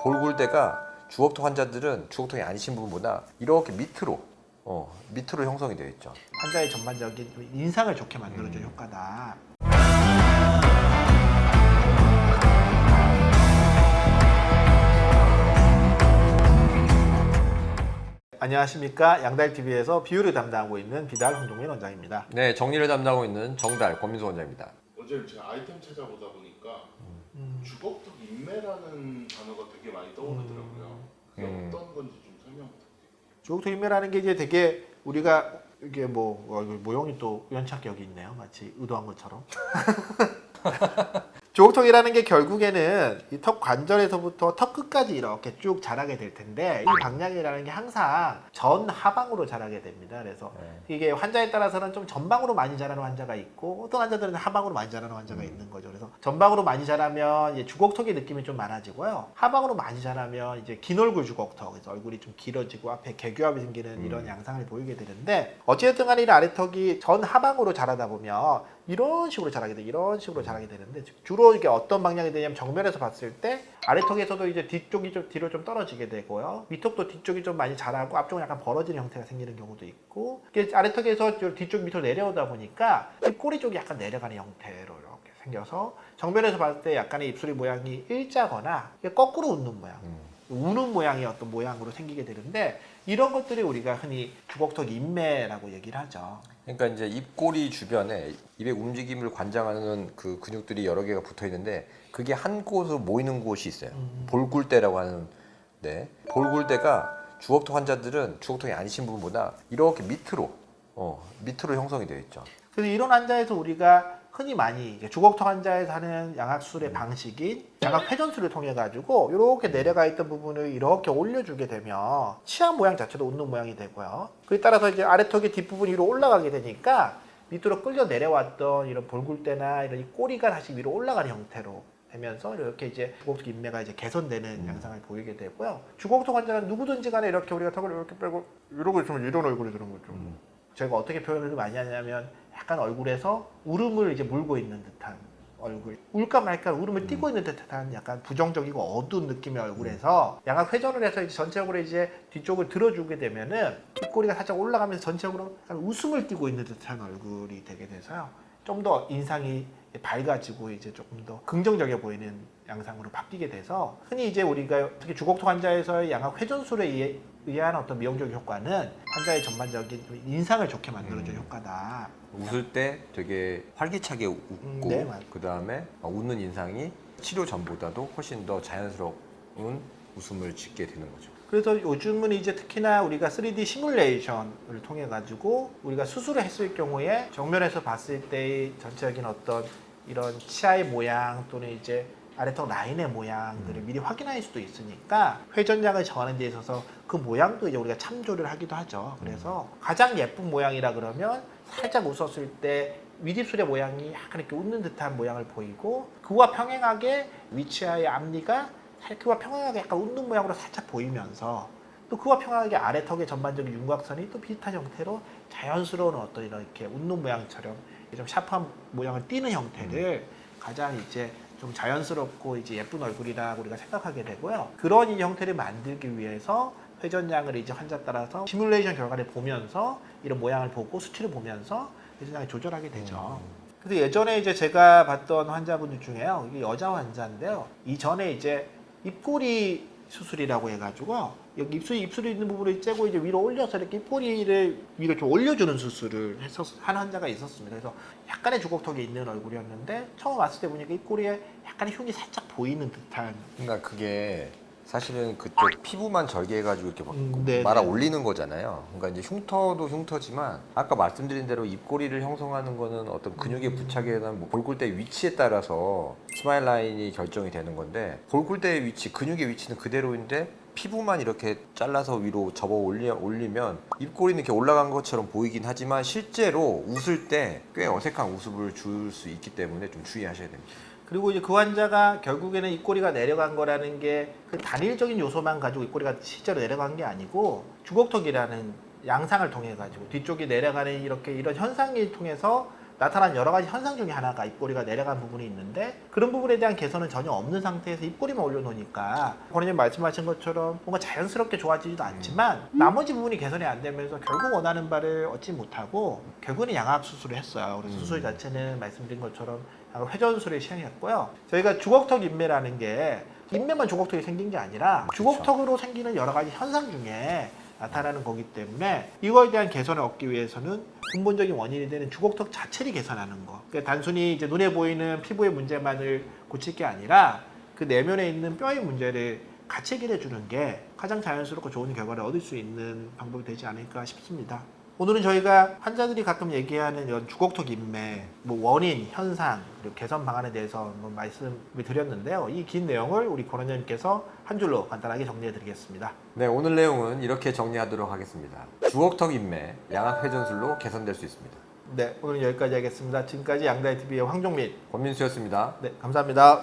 볼굴대가 주걱턱 환자들은 주걱턱이 아니신 부분보다 이렇게 밑으로 형성이 되어 있죠. 환자의 전반적인 인상을 좋게 만들어주는 효과다. 안녕하십니까. 양달TV에서 비유를 담당하고 있는 비달 홍동민 원장입니다. 네, 정리를 담당하고 있는 정달 권민수 원장입니다. 어제 제가 아이템 찾아보다 보니까 주걱턱 인매라는 단어가 되게 많이 떠오르더라고요. 그게 어떤 건지 좀 설명 부탁드릴게요. 주걱턱 인매라는 게 이제 되게 우리가 이게 모형이 또 우연찮게 여기 있네요. 마치 의도한 것처럼. 주걱턱이라는 게 결국에는 이 턱 관절에서부터 턱 끝까지 이렇게 쭉 자라게 될 텐데, 이 방향이라는 게 항상 전하방으로 자라게 됩니다. 그래서 이게 환자에 따라서는 좀 전방으로 많이 자라는 환자가 있고, 어떤 환자들은 하방으로 많이 자라는 환자가 있는 거죠. 그래서 전방으로 많이 자라면 이제 주걱턱의 느낌이 좀 많아지고요. 하방으로 많이 자라면 이제 긴 얼굴 주걱턱, 그래서 얼굴이 좀 길어지고 앞에 개교합이 생기는 이런 양상을 보이게 되는데, 어찌됐든 간에 이 아래턱이 전하방으로 자라다 보면 이런 식으로 자라게 돼, 이런 식으로 자라게 되는데, 주로 이게 어떤 방향이 되냐면 정면에서 봤을 때 아래턱에서도 이제 뒤쪽이 좀 뒤로 좀 떨어지게 되고요, 위턱도 뒤쪽이 좀 많이 자라고 앞쪽은 약간 벌어지는 형태가 생기는 경우도 있고, 이게 아래턱에서 뒤쪽 밑으로 내려오다 보니까 이 꼬리 쪽이 약간 내려가는 형태로 이렇게 생겨서 정면에서 봤을 때 약간의 입술의 모양이 일자거나 거꾸로 웃는 모양, 우는 모양의 어떤 모양으로 생기게 되는데, 이런 것들이 우리가 흔히 주걱턱 인매라고 얘기를 하죠. 그러니까 이제 입꼬리 주변에 입의 움직임을 관장하는 그 근육들이 여러 개가 붙어 있는데, 그게 한 곳으로 모이는 곳이 있어요. 볼굴대라고 하는데, 볼굴대가 주걱턱 환자들은 주걱턱이 아니신 부분보다 이렇게 밑으로 형성이 되어 있죠. 그래서 이런 환자에서 우리가 흔히 많이 주걱턱 환자에서 하는 양악술의 방식인 양악회전술을 통해 가지고 이렇게 내려가 있던 부분을 이렇게 올려주게 되면 치아 모양 자체도 웃는 모양이 되고요. 그에 따라서 이제 아래턱의 뒷부분이 위로 올라가게 되니까 밑으로 끌려 내려왔던 이런 볼굴대나 이런 이 꼬리가 다시 위로 올라가는 형태로 되면서 이렇게 이제 주걱턱 인매가 이제 개선되는 양상을 보이게 되고요. 주걱턱 환자는 누구든지 간에 이렇게 우리가 턱을 이렇게 빼고 이러고 있으면 이런 얼굴이 되는 거죠. 제가 어떻게 표현을 많이 하냐면, 약간 얼굴에서 울음을 이제 물고 있는 듯한 얼굴, 울까 말까 울음을 띠고 있는 듯한 약간 부정적이고 어두운 느낌의 얼굴에서 양악 회전을 해서 이제 전체적으로 이제 뒤쪽을 들어주게 되면은 뒷꼬리가 살짝 올라가면서 전체적으로 약간 웃음을 띠고 있는 듯한 얼굴이 되게 돼서요, 좀 더 인상이 밝아지고 이제 조금 더 긍정적이어 보이는 양상으로 바뀌게 돼서, 흔히 이제 우리가 특히 주걱턱 환자에서의 양악 회전술에 의한 어떤 미용적 효과는 환자의 전반적인 인상을 좋게 만들어주는 효과다. 웃을 때 되게 활기차게 웃고, 네, 맞아요. 그 다음에 웃는 인상이 치료 전보다도 훨씬 더 자연스러운 웃음을 짓게 되는 거죠. 그래서 요즘은 이제 특히나 우리가 3D 시뮬레이션을 통해 가지고 우리가 수술을 했을 경우에 정면에서 봤을 때의 전체적인 어떤 이런 치아의 모양 또는 이제 아래턱 라인의 모양들을 미리 확인할 수도 있으니까 회전량을 정하는 데 있어서 그 모양도 이제 우리가 참조를 하기도 하죠. 그래서 가장 예쁜 모양이라 그러면 살짝 웃었을 때 윗입술의 모양이 약간 이렇게 웃는 듯한 모양을 보이고, 그와 평행하게 위치아의 앞니가 그와 평행하게 약간 웃는 모양으로 살짝 보이면서, 또 그와 평행하게 아래턱의 전반적인 윤곽선이 또 비슷한 형태로 자연스러운 어떤 이렇게 웃는 모양처럼 좀 샤프한 모양을 띠는 형태를 가장 이제 좀 자연스럽고 이제 예쁜 얼굴이라고 우리가 생각하게 되고요. 그런 이 형태를 만들기 위해서 회전량을 이제 환자 따라서 시뮬레이션 결과를 보면서 이런 모양을 보고 수치를 보면서 회전량을 조절하게 되죠. 그래서 예전에 이제 제가 봤던 환자분들 중에요, 이게 여자 환자인데요, 이전에 이제 입꼬리 수술이라고 해가지고 여기 입술이 있는 부분을 째고 이제 위로 올려서 이렇게 입꼬리를 위로 좀 올려주는 수술을 한 환자가 있었습니다. 그래서 약간의 주걱턱이 있는 얼굴이었는데 처음 왔을 때 보니까 입꼬리에 약간의 흉이 살짝 보이는 듯한. 그러니까 그게 사실은 그쪽 피부만 절개해가지고 이렇게 네, 말아 네. 올리는 거잖아요. 그러니까 이제 흉터도 흉터지만 아까 말씀드린 대로 입꼬리를 형성하는 거는 어떤 근육의 부착에 대한 볼굴대 위치에 따라서 스마일 라인이 결정이 되는 건데, 볼굴대의 위치, 근육의 위치는 그대로인데 피부만 이렇게 잘라서 위로 접어 올리면 입꼬리는 이렇게 올라간 것처럼 보이긴 하지만 실제로 웃을 때 꽤 어색한 웃음을 줄 수 있기 때문에 좀 주의하셔야 됩니다. 그리고 이제 그 환자가 결국에는 입꼬리가 내려간 거라는 게 그 단일적인 요소만 가지고 입꼬리가 실제로 내려간 게 아니고, 주걱턱이라는 양상을 통해 가지고 뒤쪽이 내려가는 이런 현상을 통해서 나타난 여러 가지 현상 중에 하나가 입꼬리가 내려간 부분이 있는데 그런 부분에 대한 개선은 전혀 없는 상태에서 입꼬리만 올려놓으니까 권원님 말씀하신 것처럼 뭔가 자연스럽게 좋아지지도 않지만 나머지 부분이 개선이 안 되면서 결국 원하는 바를 얻지 못하고 결국은 양악 수술을 했어요. 그래서 수술 자체는 말씀드린 것처럼 회전술을 시행했고요. 저희가 주걱턱 인매라는 게 인매만 주걱턱이 생긴 게 아니라 주걱턱으로 생기는 여러 가지 현상 중에 나타나는 거기 때문에 이거에 대한 개선을 얻기 위해서는 근본적인 원인이 되는 주걱턱 자체를 개선하는 거. 그러니까 단순히 이제 눈에 보이는 피부의 문제만을 고칠 게 아니라 그 내면에 있는 뼈의 문제를 같이 해결해 주는 게 가장 자연스럽고 좋은 결과를 얻을 수 있는 방법이 되지 않을까 싶습니다. 오늘은 저희가 환자들이 가끔 얘기하는 이런 주걱턱 인매, 뭐 원인, 현상, 그리고 개선 방안에 대해서 한번 말씀을 드렸는데요. 이 긴 내용을 우리 권원님께서 한 줄로 간단하게 정리해 드리겠습니다. 네, 오늘 내용은 이렇게 정리하도록 하겠습니다. 주걱턱 인매, 양악 회전술로 개선될 수 있습니다. 네, 오늘은 여기까지 하겠습니다. 지금까지 양다이TV의 황종민, 권민수였습니다. 네, 감사합니다.